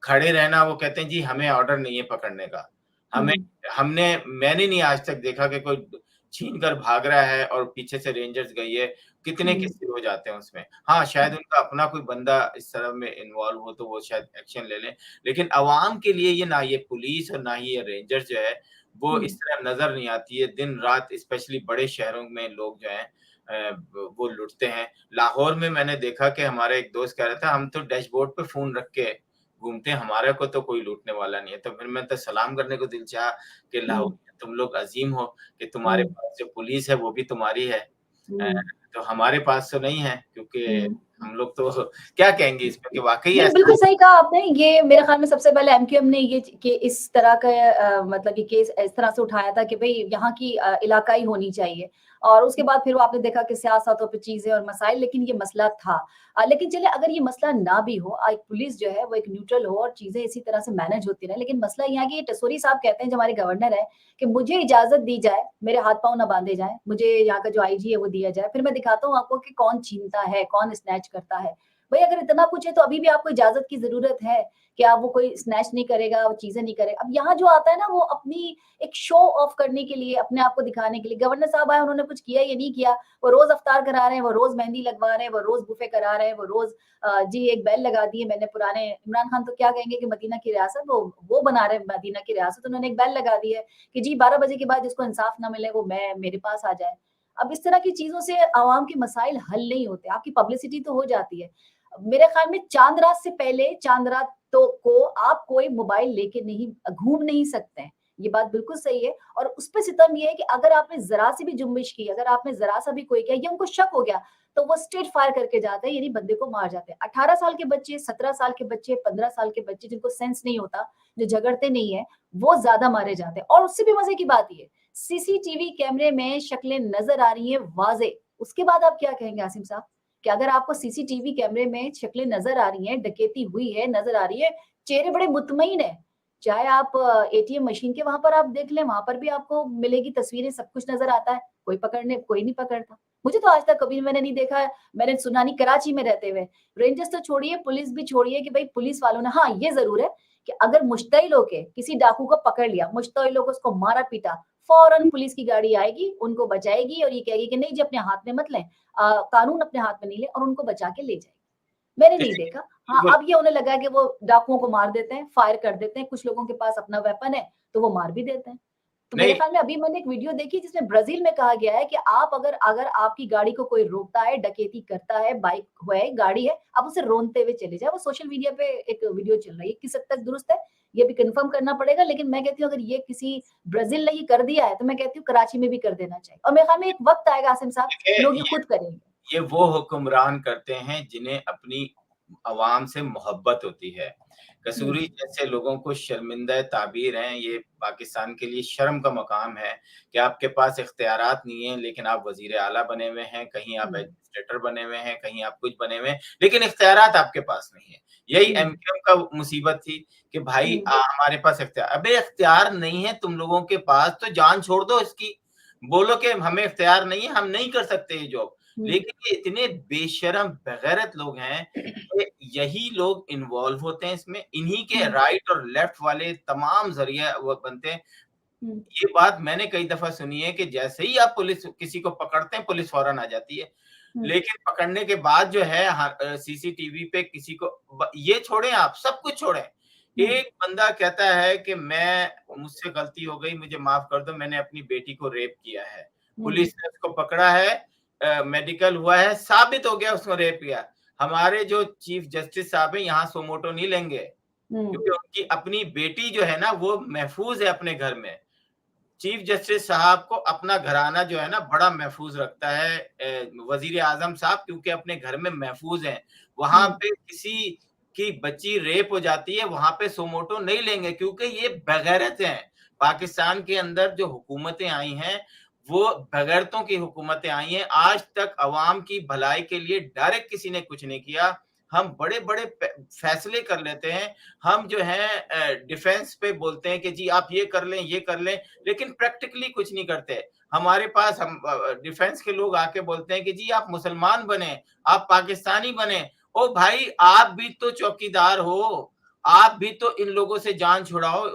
खड़े रहना, वो कहते हैं जी हमें ऑर्डर नहीं है पकड़ने का। हमें हुँ, मैंने नहीं आज तक देखा कि कोई छीन कर भाग रहा है और पीछे से रेंजर्स गई है, कितने हुँ, किस्से हो जाते हैं उसमें। हाँ, शायद उनका अपना कोई बंदा इस तरह में इन्वॉल्व हो तो वो शायद एक्शन ले लें, लेकिन अवाम के लिए ये ना ये पुलिस और ना ही ये रेंजर्स जो है, वो हुँ, इस तरह नज़र नहीं आती है। दिन-रात स्पेशली बड़े शहरों में लोग जो हैं वो लुटते हैं। लाहौर में मैंने देखा कि हमारा एक दोस्त कह रहा था हम तो डैशबोर्ड पे फ़ोन रख के घूमते हैं, हमारे को तो कोई लूटने वाला नहीं है। तो फिर मैं तो सलाम करने को दिल चाहा कि हुँ, लाहौर तुम लोग अज़ीम हो कि तुम्हारे हुँ, पास जो पुलिस है वो भी तुम्हारी है। अ, हुँ, तो हमारे पास तो नहीं है, क्योंकि हुँ। हम लोग तो क्या कहेंगे इस पे कि वाक़ई नहीं, ऐसा बिल्कुल सही कहा आपने। ये मेरे ख़्याल में सबसे पहले एमक्यूएम ने ये कि इस तरह का मतलब ये केस इस तरह से उठाया था कि भई यहाँ की इलाकाई होनी चाहिए और उसके बाद फिर वो आपने देखा कि सियासतों पे चीज़ें और मसाइल, लेकिन ये मसला था। लेकिन चलिए अगर ये मसला ना भी हो एक पुलिस जो है वो एक न्यूट्रल हो और चीज़ें इसी तरह से मैनेज होती रहें। लेकिन मसला ये है कि ये टसोरी साहब कहते हैं जो हमारे गवर्नर हैं कि मुझे इजाज़त दी जाए, मेरे हाथ-पाँव ना बाँधे जाएँ, मुझे यहाँ का जो आईजी है वो दिया जाए, फिर मैं दिखाता हूँ आपको कि कौन छीनता है, कौन स्नैच करता है। भई अगर इतना कुछ है तो अभी भी आपको इजाज़त की ज़रूरत है, क्या वो कोई स्नैच नहीं करेगा, वो चीज़ें नहीं करेगा। अब यहाँ जो आता है ना वो अपनी एक शो ऑफ करने के लिए, अपने आप को दिखाने के लिए, गवर्नर साहब आए उन्होंने कुछ किया या नहीं किया, वो रोज़ इफ्तार करा रहे हैं, वो रोज़ मेहंदी लगवा रहे हैं, वो रोज़ बुफ़े करा रहे हैं, वो रोज़ जी एक बेल लगा दी है मैंने पुराने इमरान खान तो क्या कहेंगे कि मदीना की रियासत वो बना रहे हैं मदीना की रियासत, उन्होंने एक बेल लगा दी है कि जी 12 बजे के बाद जिसको इंसाफ ना मिले वो मैं मेरे पास आ जाए। अब इस तरह की चीज़ों से अवाम के मसाइल हल नहीं होते, आपकी पब्लिसिटी तो हो जाती है। मेरे ख्याल में चाँद रात से पहले चाँद रात तो को आप कोई मोबाइल लेके नहीं घूम नहीं सकते हैं। ये बात बिल्कुल सही है और उसपे सितम ये है कि अगर आपने ज़रा-सी भी जुम्बिश की, अगर आपने ज़रा-सा भी कोई किया या उनको शक हो गया, तो वो स्ट्रेट फायर करके जाते हैं, यानी बंदे को मार जाते हैं। 18 साल के बच्चे, 17 साल के बच्चे, 15 साल के बच्चे जिनको सेंस नहीं होता, जो झगड़ते नहीं हैं, वो ज़्यादा मारे जाते हैं और उससे भी मज़े की बात ये है, सीसीटीवी कैमरे में शक्लें नज़र आ रही हैं वाज़े। उसके बाद आप क्या कहेंगे आसिम साहब? कि अगर आपको सीसीटीवी कैमरे में शक्लें नज़र आ रही हैं, डकैती हुई है, नज़र आ रही है, चेहरे बड़े मुतमईन हैं। चाहे आप एटीएम मशीन के वहाँ पर आप देख लें, वहाँ पर भी आपको मिलेगी तस्वीरें, सब कुछ नज़र आता है, कोई नहीं पकड़ता। मुझे तो आज तक कभी मैंने नहीं देखा है, मैंने सुना नहीं कराची में रहते हुए। रेंजर्स तो छोड़िए, पुलिस भी छोड़िए कि भई पुलिस वालों ने हाँ, ये ज़रूर है कि अगर मुश्तइल होके किसी डाकू को पकड़ लिया, मुश्तइल होके उसको मारा-पीटा, फौरन पुलिस की गाड़ी आएगी, उनको बचाएगी और ये कहेगी कि नहीं जी अपने हाथ में मत लें। कानून अपने हाथ में नहीं ले और उनको बचा के ले जाएगी। मैंने नहीं देखा। हाँ, बिल्कुल, अब ये उन्हें लगा है कि वो डाकुओं को मार देते हैं, फायर कर देते हैं, कुछ लोगों के पास अपना वेपन है, तो वो मार भी देते हैं। तो मेरे नहीं ख़्याल में अभी मैंने एक वीडियो देखी जिसमें ब्राज़ील में कहा गया है कि आप अगर अगर आपकी गाड़ी को कोई रोकता है, डकैती करता है, बाइक है, गाड़ी है, आप उसे रोनते हुए चले जाएँ। वो सोशल मीडिया पे एक वीडियो चल रही है, किस हद तक दुरुस्त है, ये भी कन्फर्म करना पड़ेगा, लेकिन मैं कहती हूँ अगर ये किसी ब्राज़ील ने ये कर दिया है, तो मैं कहती हूँ कराची में भी कर देना चाहिए। और मेरे ख़्याल में एक वक़्त आएगा आसिम साहब, देखिए लोग ये खुद करेंगे। ये वो हुक्मरान करते हैं जिन्हें अपनी आवाम से मोहब्बत होती है। हुँ, कसूरी जैसे लोगों को शर्मिंदा ताबीर हैं, ये पाकिस्तान के लिए शर्म का मकाम है कि आपके पास इख्तियारात नहीं है, लेकिन आप वज़ीर आला बने हुए हैं, कहीं आप हुँ, एडमिनिस्ट्रेटर बने हुए हैं, कहीं आप कुछ बने हुए हैं, लेकिन इख्तियारात आपके पास नहीं है। यही हुँ, एमक्यूएम का मुसीबत थी कि भाई हुँ, हमारे पास इख्तियार अबे इख्तियार नहीं है तुम लोगों के पास तो जान छोड़ दो इसकी। बोलो कि हमें इख्तियार नहीं है, हम नहीं कर सकते ये जॉब। हुँ, लेकिन ये इतने बेशर्म, बेगैरत लोग हैं कि यही लोग इन्वॉल्व होते हैं इसमें, इन्हीं के हुँ, राइट और लेफ्ट वाले तमाम ज़रिए वो बनते हैं। हुँ, ये बात मैंने कई दफ़ा सुनी है कि जैसे ही आप पुलिस किसी को पकड़ते हैं, पुलिस फ़ौरन आ जाती है। लेकिन पकड़ने के बाद जो है सीसीटीवी पे किसी को ये छोड़ें, आप सब कुछ छोड़ें, एक बंदा कहता है कि मुझसे गलती हो गई, मुझे माफ कर दो, मैंने अपनी बेटी को रेप किया है। पुलिस ने उसको पकड़ा है, मेडिकल हुआ है, साबित हो गया उसको रेप किया। हमारे जो चीफ जस्टिस साहब हैं यहाँ सोमोटो नहीं लेंगे, क्योंकि उनकी अपनी बेटी जो है ना वो महफूज है अपने घर में। चीफ जस्टिस साहब को अपना घराना जो है ना बड़ा महफूज रखता है वजीर आजम साहब, क्योंकि अपने घर में महफूज हैं। वहां पे किसी की बच्ची रेप हो जाती है, वहां पे सोमोटो नहीं लेंगे, क्योंकि ये बेगैरत हैं। पाकिस्तान के अंदर जो हुकूमतें आई हैं वो बेगैरतों की हुकूमतें आई हैं। आज तक अवाम की भलाई के लिए डायरेक्ट किसी ने कुछ नहीं किया। हम बड़े बड़े फैसले कर लेते हैं, हम जो है डिफेंस पे बोलते हैं कि जी आप ये कर लें, ये कर लें, लेकिन प्रैक्टिकली कुछ नहीं करते। हमारे पास हम डिफेंस के लोग आके बोलते हैं कि जी आप मुसलमान बने, आप पाकिस्तानी बने। ओ भाई, आप भी तो चौकीदार हो, आप भी तो इन लोगों से जान छुड़ाओ,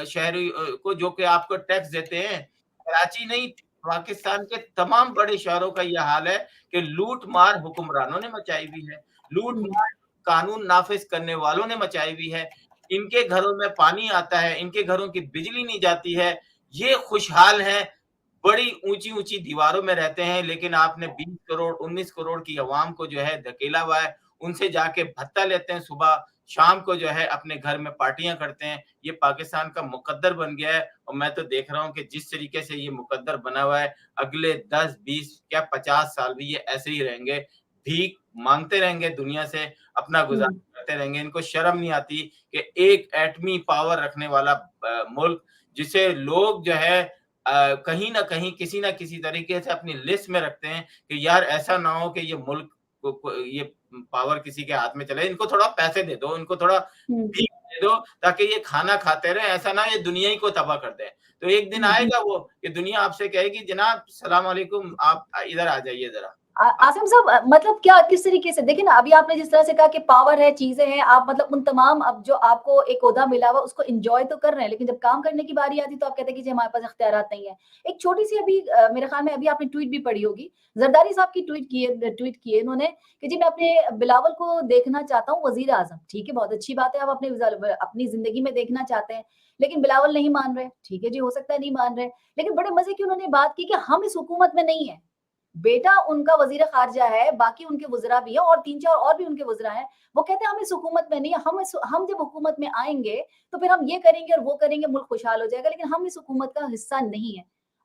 शहरी को, जो कि आपको टैक्स देते हैं। कराची नहीं, पाकिस्तान के तमाम बड़े शहरों का यह हाल है कि लूट मार हुक्मरानों ने मचाई हुई है, लूट मार कानून नाफिज करने वालों ने मचाई हुई है। इनके घरों में पानी आता है, इनके घरों की बिजली नहीं जाती है, ये खुशहाल हैं, बड़ी ऊंची-ऊंची दीवारों में रहते हैं, लेकिन आपने 20 करोड़ 19 करोड़ की आवाम को जो है धकेला हुआ है। उनसे जाके भत्ता लेते हैं, सुबह शाम को जो है अपने घर में पार्टियां करते हैं। ये पाकिस्तान का मुकद्दर बन गया है, और मैं तो देख रहा हूं कि जिस तरीके से ये मुकद्दर बना हुआ है, अगले 10-20 क्या 50 साल भी ये ऐसे ही रहेंगे, भीख मांगते रहेंगे दुनिया से, अपना गुजारा करते रहेंगे। इनको शर्म नहीं आती कि एक एटमी पावर रखने वाला मुल्क, जिसे लोग जो है कहीं ना कहीं किसी ना किसी तरीके से अपनी लिस्ट में रखते हैं कि यार ऐसा ना हो कि ये मुल्क ये पावर किसी के हाथ में चले, इनको थोड़ा पैसे दे दो, इनको थोड़ा भीख दे दो, ताकि ये खाना खाते रहे, ऐसा ना ये दुनिया ही को तबाह कर दे। तो एक दिन आएगा वो कि दुनिया आपसे कहेगी जनाब सलाम अलैकुम, आप इधर आ जाइए जरा। आसिम साहब, मतलब क्या किस तरीके से, देखिए ना, अभी आपने जिस तरह से कहा कि पावर है, चीजें हैं, आप मतलब उन तमाम, अब जो आपको एक ओहदा मिला हुआ उसको एंजॉय तो कर रहे हैं, लेकिन जब काम करने की बारी आती तो आप कहते हैं कि जी हमारे पास इख्तियारात नहीं है। एक छोटी सी अभी मेरे ख्याल में अभी आपने ट्वीट भी पढ़ी होगी, जरदारी साहब की ट्वीट किए उन्होंने कि जी मैं अपने बिलावल को देखना चाहता हूँ वजीर आजम। ठीक है, बहुत अच्छी बात है, आप अपनी जिंदगी में देखना चाहते हैं, लेकिन बिलावल नहीं मान रहे। ठीक है जी, हो सकता है नहीं मान रहे, लेकिन बड़े मजे की उन्होंने बात की कि हम इस हुकूमत में नहीं है, बेटा उनका वजीर खारजा है, बाकी उनके वज़रा भी हैं और 3-4 और भी उनके वज़रा हैं। वो कहते हैं हम इस हुकूमत में नहीं है, हम जब हुकूमत में आएँगे तो फिर हम ये करेंगे और वो करेंगे, मुल्क खुशहाल हो जाएगा, लेकिन हम इस हुकूमत का हिस्सा नहीं है।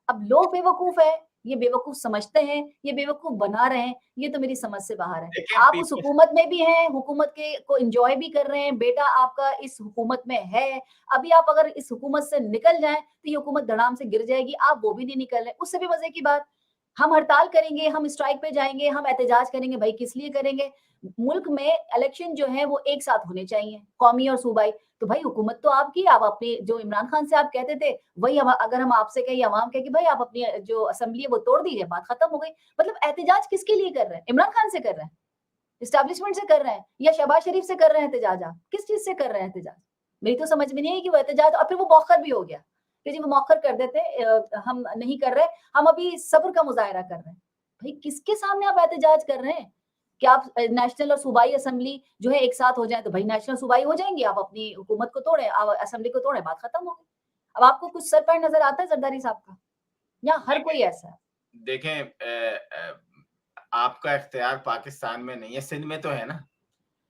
अब लोग बेवकूफ हैं, ये बेवकूफ समझते हैं, ये बेवकूफ बना रहे हैं, ये तो मेरी समझ से बाहर है। देखिए आप उस हुकूमत में भी हैं, हुकूमत के को एन्जॉय भी कर रहे हैं, बेटा आपका इस हुकूमत में है। अभी आप अगर इस हुकूमत से निकल जाएँ तो ये हुकूमत धड़ाम से गिर जाएगी, आप वो भी नहीं निकल रहे। उससे भी मज़े की बात, हम हड़ताल करेंगे, हम स्ट्राइक पे जाएँगे, हम एहतजाज करेंगे, भाई किस लिए करेंगे? मुल्क में इलेक्शन जो है वो एक साथ होने चाहिए, कौमी और सूबाई। तो भाई हुकूमत तो आपकी, आप अपने जो इमरान खान से आप कहते थे, वही हम अगर हम आपसे कहें, अवाम कहे कि भाई आप अपनी जो असेंबली है वो तोड़ दीजिए, बात खत्म हो गई। मतलब एहतजाज किसके लिए कर रहे हैं? इमरान खान से कर रहे हैं, एस्टेब्लिशमेंट से कर रहे हैं, या शहबाज शरीफ से कर रहे हैं एहतजाज आप? किस चीज़ से कर रहे हैं एहतजाज? मेरी तो समझ में नहीं आई कि वो एहतजाज, और फिर वो मौखर भी हो गया कि जी वो मौखर कर देते, हम नहीं कर रहे, हम अभी सब्र का मुज़ाहिरा कर रहे हैं। भाई किसके सामने आप एहतजाज कर रहे हैं? क्या आप नेशनल और सूबाई असेंबली जो है एक साथ हो जाए, तो भाई नेशनल सूबाई हो जाएंगी, आप अपनी हुकूमत को तोड़ें, आप असेंबली को तोड़ें, बात खत्म हो गई। अब आपको कुछ सर पैर नजर आता है जरदारी साहब का, या हर कोई ऐसा है? देखें आपका इख्तियार पाकिस्तान में नहीं है, सिंध में तो है ना,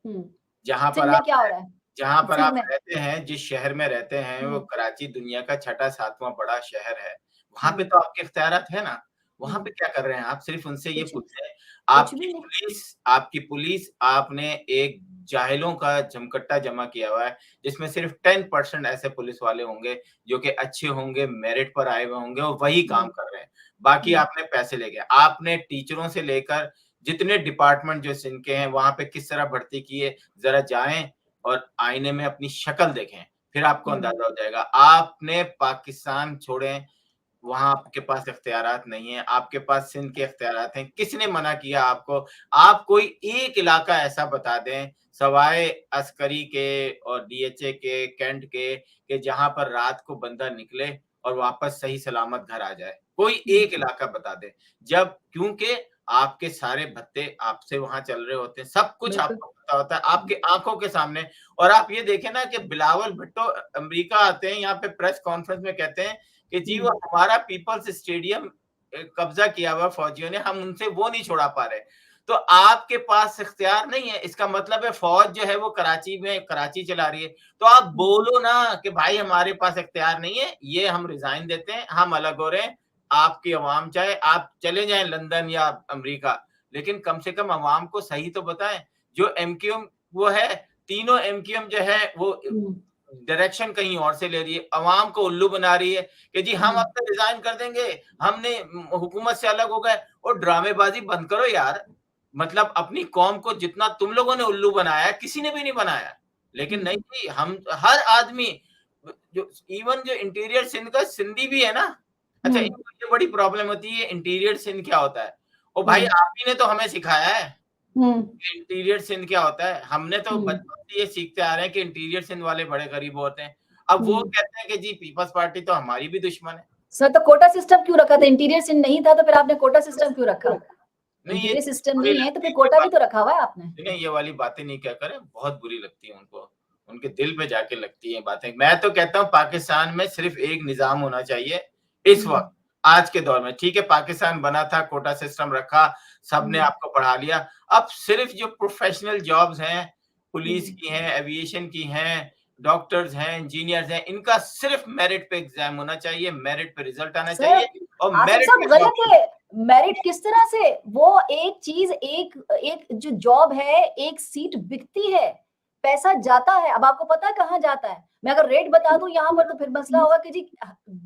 हम्म। जहां पर सिंध में आप क्या हो रहा है? जहां पर सिंध आप में। रहते हैं, जिस शहर में रहते हैं, वो हम्म। कराची दुनिया का छठा सातवां बड़ा शहर है। वहां पे हम्म। तो आपके इख्तियारात है ना, वहां पे हम्म। क्या कर रहे हैं आप? सिर्फ उनसे ये कुछ पूछें। कुछ भी नहीं। आपकी पुलिस, आपने एक जाहिलों का जमकट्टा जमा किया हुआ है, जिसमें सिर्फ 10% ऐसे पुलिस वाले होंगे जो कि अच्छे होंगे, मेरिट पर आए हुए होंगे और वही काम कर रहे हैं। बाकी हम्म। आपने पैसे लेके, आपने टीचरों से लेकर जितने डिपार्टमेंट जो सिंध के हैं, वहां पे किस तरह भर्ती किए, जरा जाएं और आईने में अपनी शक्ल देखें, फिर आपको हम्म। अंदाजा हो जाएगा। आपने पाकिस्तान छोड़ें, वहां आपके पास इख्तियारात नहीं है, आपके पास सिंध के इख्तियारात हैं। किसने मना किया आपको? आप कोई एक इलाका ऐसा बता दें सवाए अस्करी के और डीएचए के, कैंट के, कि जहां पर रात को बंदा निकले और वापस सही सलामत घर आ जाए। कोई एक इलाका बता दें। जब क्योंकि आपके सारे भत्ते आपसे वहां चल रहे होते हैं, सब कुछ बिल्कुल। आपको पता होता है आपके आंखों के सामने। और आप ये देखें ना कि बिलावल भुट्टो अमेरिका आते हैं, यहाँ पे प्रेस कॉन्फ्रेंस में कहते हैं कि जी वो हमारा पीपल्स स्टेडियम कब्जा किया हुआ फौजियों ने, हम उनसे वो नहीं छुड़ा पा रहे। तो आपके पास इख्तियार नहीं है, इसका मतलब है फौज जो है वो कराची में कराची चला रही है। तो आप बोलो ना कि भाई हमारे पास इख्तियार नहीं है, ये हम रिजाइन देते हैं, हम अलग हो रहे हैं। आपकी अवाम चाहे आप चले जाएं लंदन या अमेरिका, लेकिन कम से कम अवाम को सही तो बताएं। जो एमक्यूएम वो है, तीनों एमक्यूएम जो है वो डायरेक्शन कहीं और से ले रही है, अवाम को उल्लू बना रही है कि जी हम अब तो रिजाइन कर देंगे, हमने हुकूमत से अलग हो गए। और ड्रामेबाजी बंद करो यार। मतलब अपनी कौम को जितना तुम लोगों ने उल्लू बनाया, किसी ने भी नहीं बनाया। लेकिन नहीं जी, हम हर आदमी जो इवन जो इंटीरियर सिंध का सिंधी भी है ना, अच्छा इनको ये बड़ी प्रॉब्लम होती है इंटीरियर सिंध क्या होता है। ओ भाई आप ही ने तो हमें सिखाया है कि इंटीरियर सिंध क्या होता है। हमने तो बचपन से ये सीखते आ रहे हैं कि इंटीरियर सिंध वाले बड़े गरीब होते हैं। अब वो कहते हैं कि जी पीपल्स पार्टी तो हमारी भी दुश्मन है। सर तो कोटा सिस्टम क्यों रखा था? इंटीरियर सिंध नहीं था तो फिर आपने कोटा सिस्टम क्यों रखा? नहीं ये इंटीरियर सिस्टम बुरी नहीं है तो लगती फिर कोटा भी है, तो रखा हुआ है आपने। नहीं ये वाली बातें नहीं क्या करें, बहुत बुरी लगती है उनको, उनके दिल पे जाके लगती है बातें। मैं तो कहता हूँ पाकिस्तान में सिर्फ एक निजाम होना चाहिए इस वक्त, आज के दौर में। ठीक है पाकिस्तान बना था, कोटा सिस्टम रखा, सबने आपको पढ़ा लिया। अब सिर्फ जो प्रोफेशनल जॉब्स हैं, पुलिस की हैं, एविएशन की हैं, डॉक्टर्स हैं, इंजीनियर्स हैं, इनका सिर्फ मेरिट पे एग्जाम होना चाहिए, मेरिट पे रिजल्ट आना चाहिए और आसिफ मेरिट साहब पे गलत है। मेरिट किस तरह से? वो एक चीज, एक जो जॉब है, एक सीट बिकती है, पैसा जाता है। अब आपको पता है कहाँ जाता है? मैं अगर रेट बता दूं यहाँ पर तो फिर मसला होगा कि जी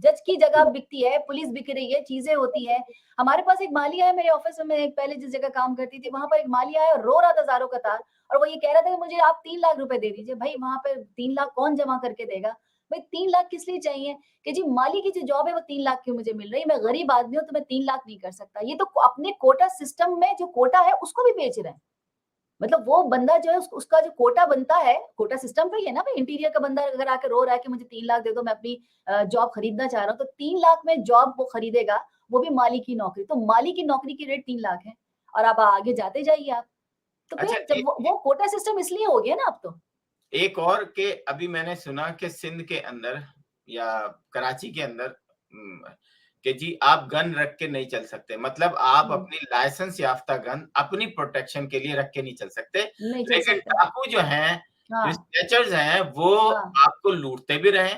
जज की जगह बिकती है, पुलिस बिक रही है, चीजें होती है। हमारे पास एक माली है मेरे ऑफिस में, मैं पहले जिस जगह काम करती थी वहां पर एक माली आया, रो रहा था ज़ारों कतार, और वो ये कह रहा था कि मुझे आप 3 लाख रुपए दे दीजिए। भाई वहां पर 3 लाख कौन जमा करके देगा? भाई 3 लाख किस लिए चाहिए कि जी माली की जो जॉब है वो 3 लाख क्यों मुझे मिल रही है? मैं गरीब आदमी हूँ तो मैं 3 लाख नहीं कर सकता। ये तो अपने कोटा सिस्टम में जो कोटा है उसको भी बेच रहे हैं। मतलब वो बंदा जो है उसका जो कोटा बनता है, कोटा सिस्टम पे ही है ना भाई। इंटीरियर का बंदा अगर आके रो रहा है कि मुझे 3 लाख दे दो, मैं अपनी जॉब खरीदना चाह रहा हूँ, तो 3 लाख में जॉब वो खरीदेगा, वो भी माली की नौकरी। तो माली की नौकरी की रेट 3 लाख है और आप आगे जाते जाइए आप। तो अच्छा फिर जब वो कोटा सिस्टम इसलिए हो गया ना अब तो। एक और के अभी मैंने सुना कि सिंध के अंदर या कराची के अंदर कि जी आप गन रख के नहीं चल सकते, मतलब आप अपनी लाइसेंस याफ्ता गन अपनी प्रोटेक्शन के लिए रख के नहीं चल सकते। नहीं चल लेकिन सकते। डाकू जो हैं, जो हाँ स्नेचर्स हैं, वो हाँ। आपको लूटते भी रहे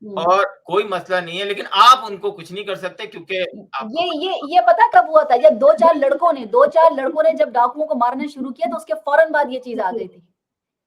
और कोई मसला नहीं है, लेकिन आप उनको कुछ नहीं कर सकते क्योंकि आपको ये पता कब हुआ था? जब दो चार लड़कों ने जब डाकुओं को मारना शुरू किया तो उसके फौरन बाद ये चीज आ गई थी।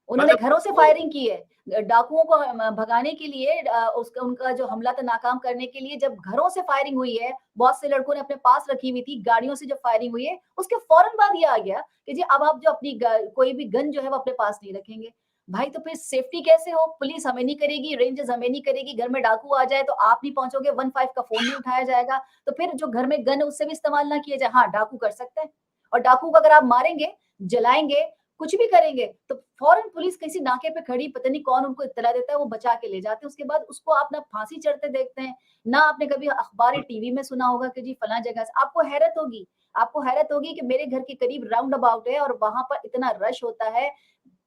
उन्होंने मतलब घरों से फायरिंग की है डाकुओं को भगाने के लिए, उसका उनका जो हमला था नाकाम करने के लिए। जब घरों से फायरिंग हुई है, बहुत से लड़कों ने अपने पास रखी हुई थी, गाड़ियों से जब फायरिंग हुई है, उसके फौरन बाद ये आ गया कि जी अब आप जो अपनी कोई भी गन जो है वो अपने पास नहीं रखेंगे। भाई तो फिर सेफ्टी कैसे हो? पुलिस हमें नहीं करेगी, रेंजर्स हमें नहीं करेगी, घर में डाकू आ जाए तो आप नहीं पहुंचोगे, 15 का फोन नहीं उठाया जाएगा, तो फिर जो घर में गन है उससे भी इस्तेमाल ना किया जाए। हाँ डाकू कर सकते हैं, और डाकू को अगर आप मारेंगे, जलाएंगे, कुछ भी करेंगे तो फौरन पुलिस किसी नाके पे खड़ी, पता नहीं कौन उनको इत्तला देता है, वो बचा के ले जाते हैं। उसके बाद उसको आप ना फांसी चढ़ते देखते हैं, ना आपने कभी अखबार या टीवी में सुना होगा कि जी फला जगह से। आपको हैरत होगी कि मेरे घर के करीब राउंड अबाउट है और वहां पर इतना रश होता है।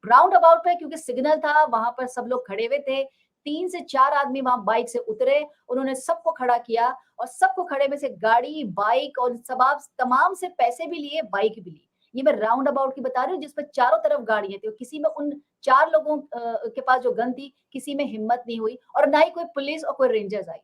राउंड अबाउट पे क्योंकि सिग्नल था, वहां पर सब लोग खड़े हुए थे, 3 से 4 आदमी वहां बाइक से उतरे, उन्होंने सबको खड़ा किया और सबको खड़े में से गाड़ी, बाइक और तमाम से पैसे भी लिए, बाइक भी ली। ये मैं राउंड अबाउट की बता रही हूँ जिसमें चारों तरफ गाड़ियां थी, किसी में उन 4 लोगों के पास जो गन थी, किसी में हिम्मत नहीं हुई और ना ही कोई पुलिस और कोई रेंजर्स आई।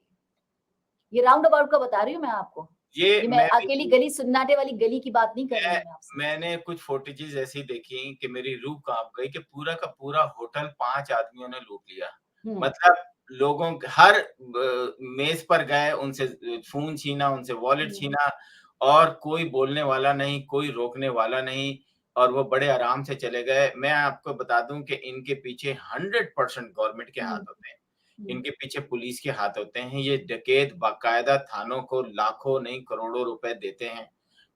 ये राउंड अबाउट का बता रही हूँ मैं आपको। ये मैं अकेली गली, सन्नाटे वाली गली की बात नहीं कर रही हूँ आपसे। मैंने कुछ फुटेजेस ऐसी देखी कि मेरी रूह कांप गई कि पूरा का पूरा होटल 5 आदमियों ने लूट लिया। मतलब लोगों हर मेज पर गए, उनसे फोन छीना, उनसे वॉलेट छीना और कोई बोलने वाला नहीं, कोई रोकने वाला नहीं और वो बड़े आराम से चले गए। मैं आपको बता दूं कि इनके पीछे 100% गवर्नमेंट के हाथ होते हैं। इनके पीछे पुलिस के हाथ होते हैं। ये डकैत बाकायदा थानों को लाखों नहीं करोड़ों रुपए देते हैं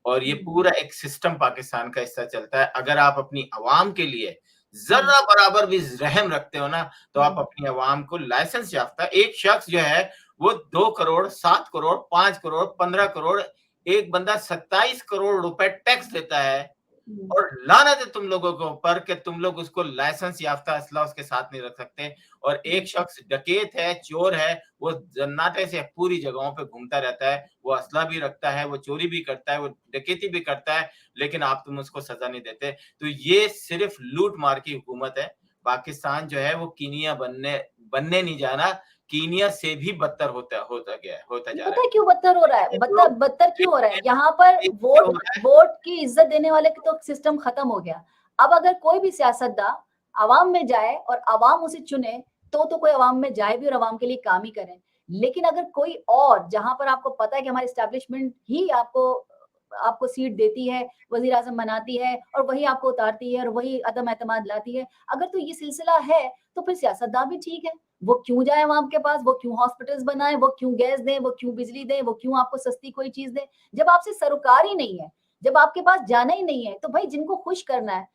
और ये पूरा एक सिस्टम पाकिस्तान का हिस्सा चलता है। अगर आप अपनी आवाम के लिए जरा बराबर भी रहम रखते हो ना, तो आप अपनी आवाम को लाइसेंस याफ्ता एक शख्स जो है वो 2 करोड़, 7 करोड़, 5 करोड़, 15 करोड़ एक बंदा 27 करोड़ रुपए टैक्स देता है हम्म, और लानत है तुम लोगों के ऊपर कि तुम लोग उसको लाइसेंस याफ्ता असला उसके साथ नहीं रख सकते। और एक शख्स डकैत है, चोर है, वो जन्नाटे से पूरी जगहों पे घूमता रहता है, वो असला भी रखता है, वो चोरी भी करता है, वो डकैती भी करता है, लेकिन आप तुम उसको सजा नहीं देते। तो ये सिर्फ लूट मार की हुकूमत है। पाकिस्तान जो है वो कीनिया बनने बनने नहीं जाना, कीनिया से भी बदतर होता गया है, होता जा रहा पता है क्यों बदतर हो रहा है? है। बदतर बदतर क्यों हो रहा है? यहाँ पर वोट वोट की इज्जत देने वाले तो सिस्टम खत्म हो गया। अब अगर कोई भी सियासतदान आवाम में जाए और आवाम उसे चुने, तो कोई आवाम में जाए भी और आवाम के लिए काम ही करे। लेकिन अगर कोई और, जहां पर आपको पता है कि हमारी एस्टेब्लिशमेंट ही आपको आपको सीट देती है, वजीर आजम बनाती है और वही आपको उतारती है और वही अदम एतमाद लाती है, अगर तो ये सिलसिला है तो फिर सियासतदान भी ठीक है। वो क्यों जाए आवाम के पास, वो क्यों हॉस्पिटल्स बनाए, वो क्यों गैस दें, वो क्यों बिजली दें, वो क्यों आपको सस्ती कोई चीज दें? जब आपसे सरोकार ही नहीं है, जब आपके पास जाना ही नहीं है, तो भाई जिनको खुश करना है,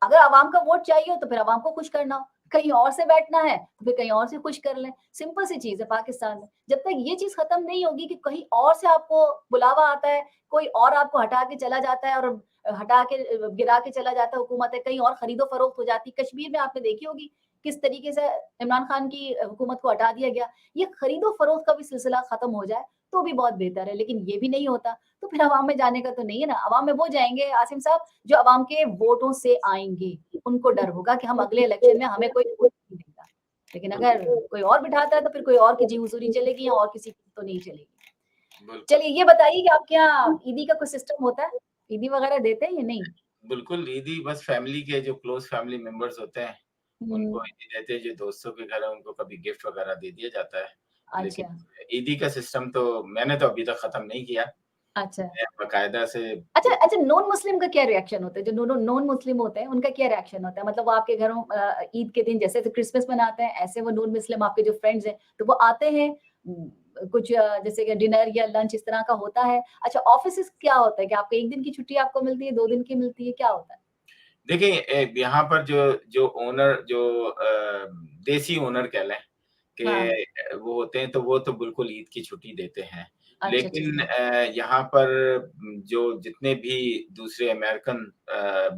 अगर आवाम का वोट चाहिए हो तो फिर आवाम को खुश करना हो, कहीं और से बैठना है तो फिर कहीं और से खुश कर लें। सिंपल सी चीज है पाकिस्तान में। जब तक ये चीज खत्म नहीं होगी कि कहीं और से आपको बुलावा आता है, कोई और आपको हटा के चला जाता है और हटा के गिरा के चला जाता है हुकूमत है, कहीं और खरीदो फरोख्त हो जाती। कश्मीर में आपने देखी होगी किस तरीके से इमरान खान की हुकूमत को हटा दिया गया। ये खरीदो फरोख्त का भी सिलसिला खत्म हो जाए तो भी बहुत बेहतर है, लेकिन ये भी नहीं होता तो फिर अवाम में जाने का तो नहीं है ना। अवाम में वो जाएंगे आसिम साहब जो अवाम के वोटों से आएंगे, उनको डर होगा कि हम अगले इलेक्शन में हमें कोई वोट नहीं देगा। लेकिन अगर कोई और बिठाता है तो फिर कोई और की जी हुजूरी चलेगी या और किसी की तो नहीं चलेगी। चलिए ये बताइए कि आपके यहाँ ईदी का कुछ सिस्टम होता है? ईदी वगैरह देते हैं या नहीं? बिल्कुल, ईदी बस फैमिली के जो क्लोज फैमिली मेंबर्स होते हैं, उनको ईदी देते हैं। जो दोस्तों के घर है, उनको कभी गिफ्ट वगैरह दे दिया जाता है। अच्छा, लेकिन ईदी का सिस्टम तो मैंने तो अभी तक खत्म नहीं किया। अच्छा। मैं बाकायदा से अच्छा, अच्छा, नॉन मुस्लिम का क्या रिएक्शन होता है? जो नॉन मुस्लिम होते हैं, उनका क्या रिएक्शन होता है? मतलब वो आपके घरों ईद के दिन जैसे क्रिसमस मनाते हैं, ऐसे वो नॉन मुस्लिम आपके जो फ्रेंड्स हैं, तो वो आते हैं कुछ जैसे कि डिनर या लंच इस तरह का होता है? अच्छा, ऑफिसेस क्या होता है कि आपको 1 दिन की छुट्टी आपको मिलती है, 2 दिन की मिलती है, क्या होता है? देखिए यहाँ पर जो जो ओनर जो देसी ओनर कह लें हाँ, कि वो होते हैं, तो वो तो बिल्कुल ईद की छुट्टी देते हैं। अच्छा ठीक लेकिन है। यहाँ पर जो जितने भी दूसरे अमेरिकन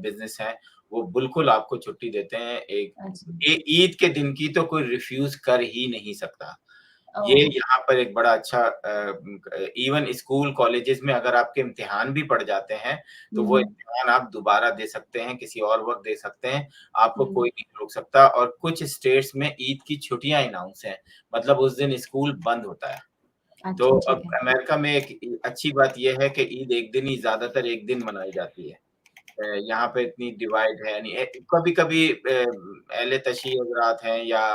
बिज़नेस हैं, वो बिल्कुल आपको छुट्टी देते हैं। एक अच्छा, ईद के दिन की तो कोई रिफ्यूज़ कर ही नहीं सकता। ये ओह! यहाँ पर एक बड़ा अच्छा इवन स्कूल कॉलेजेस में अगर आपके इम्तिहान भी पड़ जाते हैं, तो वो हुँ, इम्तिहान आप दोबारा दे सकते हैं, किसी और वक़्त दे सकते हैं, आपको हुँ, कोई नहीं रोक सकता। और कुछ स्टेट्स में ईद की छुट्टियाँ अनाउंस हैं, मतलब उस दिन स्कूल बंद होता है। तो अच्छा ठीक अब है। अमेरिका में एक अच्छी बात ये है कि ईद एक दिन ही ज़्यादातर एक दिन मनाई जाती है। यहाँ पे इतनी डिवाइड है नहीं। कभी-कभी अहले तशी हज़रात हैं या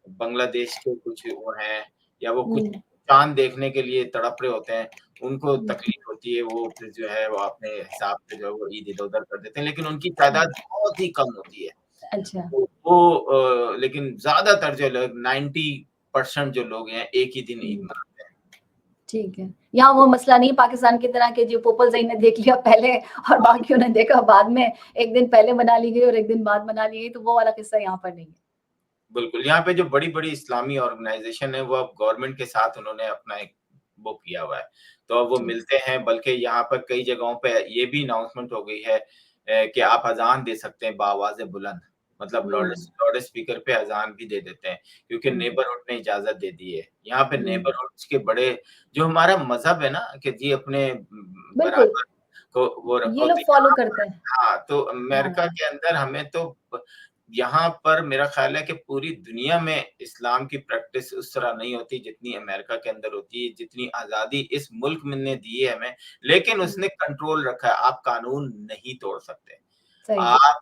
बांग्लादेश के कुछ वो हैं या वो कुछ हुँ, चाँद देखने के लिए तड़प रहे होते हैं, उनको हुँ, तकलीफ होती है, वो फिर जो है वो अपने हिसाब से जो है वो ईद इधर-उधर कर देते हैं, लेकिन उनकी हुँ, तादाद बहुत ही कम होती है। अच्छा, तो वो लेकिन ज़्यादातर जो लोग 90% जो लोग हैं, एक ही दिन ईद हुँ। मनाते हैं। ठीक है। यहाँ वो मसला नहीं पाकिस्तान की तरह के जो पोपलज़ई ने देख लिया पहले और बाकियों ने देखा बाद में, 1 दिन पहले मना ली गई और 1 दिन बाद मना ली गई, तो वो वाला किस्सा यहाँ पर नहीं है। बिल्कुल, यहाँ पे जो बड़ी-बड़ी इस्लामी ऑर्गेनाइज़ेशन है, वो अब गवर्नमेंट के साथ उन्होंने अपना एक वो किया हुआ है। तो अब वो ठीक। मिलते हैं, बल्कि यहाँ पर कई जगहों पे ये भी अनाउंसमेंट हो गई है कि आप अज़ान दे सकते हैं बाआवाज़ बुलंद। मतलब हुँ, लाउड स्पीकर पे अज़ान भी दे देते हैं, क्योंकि हुँ, नेबरहुड ने इजाज़त दे दी है। यहाँ पे हुँ। नेबरहुड्स के बड़े जो हमारा मज़हब है ना कि जी अपने बिल्कुल, बराबर को वो ये रखो, तो लोग फ़ॉलो यहाँ करते पर हैं। हाँ, तो हाँ, अमेरिका के अंदर हमें तो यहाँ पर मेरा ख़्याल है कि पूरी दुनिया में इस्लाम की प्रैक्टिस उस तरह नहीं होती जितनी अमेरिका के अंदर होती है, जितनी आज़ादी इस मुल्क में ने दी है हमें, लेकिन हुँ, उसने कंट्रोल रखा है, आप कानून नहीं तोड़ सकते। सही है। आप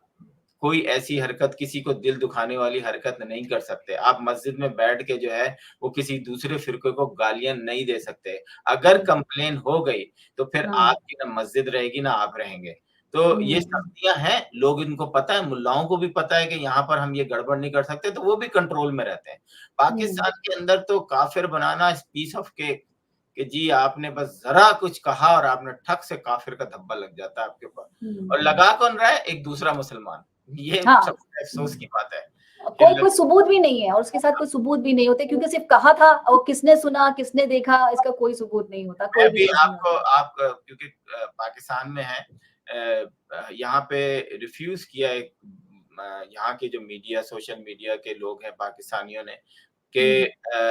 कोई ऐसी हरकत किसी को दिल दुखाने वाली हरकत नहीं कर सकते। आप मस्जिद में बैठ के जो है, वो किसी दूसरे फ़िरके को गालियाँ नहीं दे सकते। अगर हुँ, कंप्लेन हो गई, तो फिर हाँ, आपकी ना मस्जिद रहेगी, ना आप रहेंगे। तो ये हुँ, सख्तियाँ हैं, लोग इनको पता है, मुल्लाओं को भी पता है कि यहाँ पर हम ये गड़बड़ नहीं कर सकते, तो वो भी कंट्रोल में रहते हैं। हुँ, पाकिस्तान के अंदर तो काफ़िर बनाना इज़ पीस ऑफ केक कि जी आपने बस ज़रा कुछ कहा और आपने ठक से काफ़िर का धब्बा लग जाता है आपके ऊपर। हुँ। और लगा कौन रहा है? एक दूसरा मुसलमान। ये हाँ, सबसे अफ़सोस की बात है। कोई सबूत भी नहीं है और उसके साथ कोई सबूत भी नहीं होते क्योंकि सिर्फ कहा था और किसने सुना, किसने देखा, इसका कोई सबूत नहीं होता, कोई भी अभी चीज़ नहीं आपको होती। आप क्योंकि पाकिस्तान में है यहाँ पे रिफ्यूज़ किया एक यहाँ के जो मीडिया सोशल मीडिया के लोग हैं पाकिस्तानियों ने कि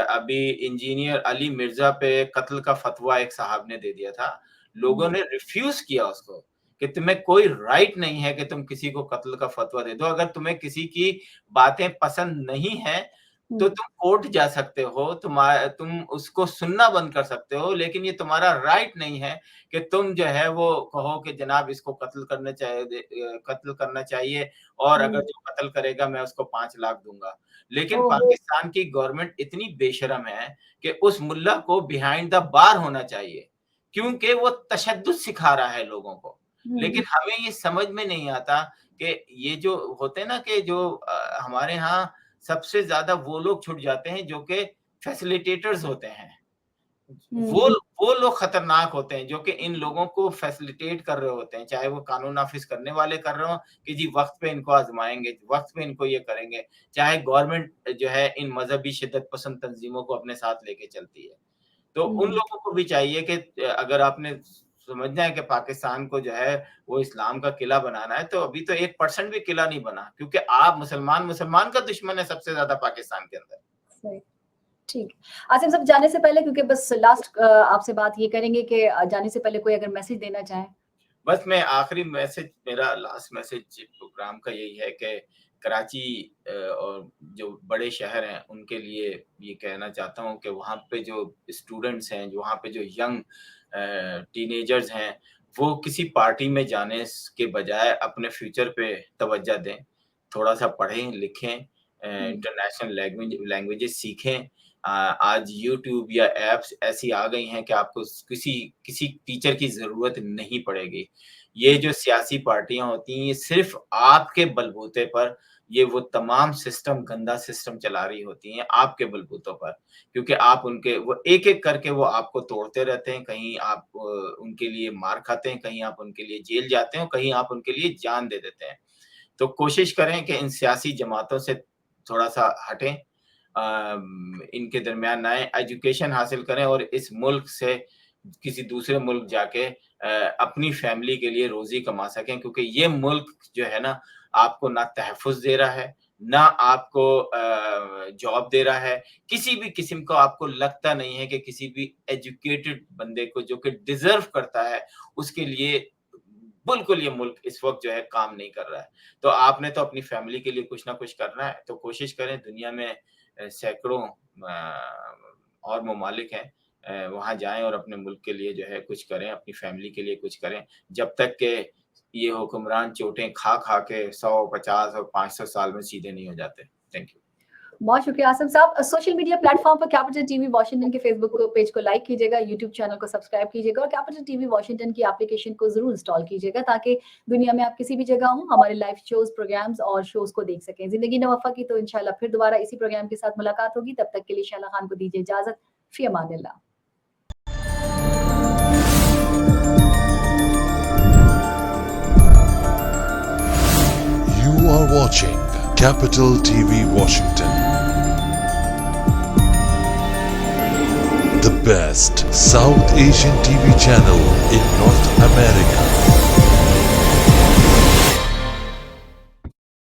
अभी इंजीनियर अली मिर्ज़ा पे कत्ल का फ़तवा एक साहब ने दे दिया था। लोगों ने रिफ्यूज़ किया उसको कि तुम्हें कोई राइट नहीं है कि तुम किसी को कत्ल का फ़तवा दे दो। अगर तुम्हें किसी की बातें पसंद नहीं हैं, तो तुम कोर्ट जा सकते हो, तुम उसको सुनना बंद कर सकते हो, लेकिन ये तुम्हारा राइट नहीं है कि तुम जो है वो कहो कि जनाब इसको कत्ल करना चाहिए और अगर जो कत्ल करेगा मैं उसको 5 लाख दूँगा। लेकिन ओह! पाकिस्तान की गवर्नमेंट इतनी बेशर्म है कि उस मुल्ला को बिहाइंड द बार होना चाहिए, क्योंकि वो तशद्दुद सिखा रहा है लोगों को। लेकिन हमें ये समझ में नहीं आता कि ये जो होते हैं ना कि जो हमारे यहाँ सबसे ज़्यादा वो लोग छुट जाते हैं जो कि फैसिलिटेटर्स होते हैं। वो लोग खतरनाक होते हैं जो कि इन लोगों को फैसिलिटेट कर रहे होते हैं, चाहे वो कानून नाफ़िज़ करने वाले कर रहे हों कि जी वक़्त पे इनको आज़माएँगे, वक़्त पे इनको ये करेंगे, चाहे गवर्नमेंट जो है इन मज़हबी शिद्दत पसंद तंज़ीमों को अपने साथ लेके चलती है। तो उन लोगों को भी चाहिए कि अगर आपने समझना है कि पाकिस्तान को जो है वो इस्लाम का किला बनाना है, तो अभी तो 1% भी किला नहीं बना क्योंकि आप मुसलमान का दुश्मन है सबसे ज़्यादा पाकिस्तान के अंदर। सही, ठीक। आसिम साहब जाने से पहले क्योंकि बस लास्ट आपसे बात ये करेंगे कि जाने से पहले कोई अगर मैसेज देना चाहें? बस मैं आखिरी मैसेज मेरा लास्ट मैसेज प्रोग्राम का यही है कि कराची और जो बड़े शहर हैं उनके लिए ये कहना चाहता हूँ कि वहाँ पे जो स्टूडेंट्स हैं, वहाँ पे जो यंग टीनेजर्स हैं, वो किसी पार्टी में जाने के बजाय अपने फ्यूचर पे तवज्जो दें। थोड़ा-सा पढ़ें, लिखें, इंटरनेशनल लैंग्वेजेस सीखें। आज यूट्यूब या ऐप्स ऐसी आ गई हैं कि आपको किसी टीचर की ज़रूरत नहीं पड़ेगी। ये जो सियासी पार्टियाँ होती हैं, ये सिर्फ़ आपके बलबूते पर ये वो तमाम सिस्टम गंदा सिस्टम चला रही होती हैं, आपके बलबूतों पर। क्योंकि आप उनके वो एक-एक करके वो आपको तोड़ते रहते हैं, कहीं आप उनके लिए मार खाते हैं, कहीं आप उनके लिए जेल जाते हैं, कहीं आप उनके लिए जान दे देते हैं। तो कोशिश करें कि इन सियासी जमातों से थोड़ा-सा हटें, इनके दरमियान ना आएँ, एजुकेशन हासिल करें और इस मुल्क से किसी दूसरे मुल्क जाके अपनी फैमिली के लिए रोज़ी कमा सकें क्योंकि ये मुल्क जो है ना, आपको ना तहफ़्फ़ुज़ दे रहा है, ना आपको जॉब दे रहा है, किसी भी किस्म का आपको लगता नहीं है कि किसी भी एजुकेटेड बंदे को जो कि डिज़र्व करता है, उसके लिए बिल्कुल ये मुल्क इस वक़्त जो है काम नहीं कर रहा है। तो आपने तो अपनी फैमिली के लिए कुछ ना कुछ करना है, तो कोशिश करें दुनिया में सैकड़ों और ममालिक हैं, वहाँ जाएँ और अपने मुल्क के लिए जो है कुछ करें, अपनी फैमिली के लिए कुछ करें। जब तक कि ये हुक्मरान चोटें खा-खा के 100, 50 और 500 साल में सीधे नहीं हो जाते। Thank you. बहुत शुक्रिया आसिम साहब। सोशल मीडिया प्लेटफॉर्म पर कैपिटल टीवी वॉशिंगटन के फेसबुक पेज को लाइक कीजिएगा, यूट्यूब चैनल को सब्सक्राइब कीजिएगा और कैपिटल टीवी वॉशिंगटन की एप्लीकेशन को जरूर इंस्टॉल कीजिएगा ताकि दुनिया में आप किसी भी जगह हो हमारे लाइव शोज, प्रोग्राम्स और शोज को देख सकें। जिंदगी न वफा की तो इंशाल्लाह फिर दोबारा इसी प्रोग्राम के साथ मुलाकात होगी। तब तक के लिए शैला खान को दीजिए इजाजत। फी अमानिल्लाह। You are watching Capital TV Washington, the best South Asian TV channel in North America.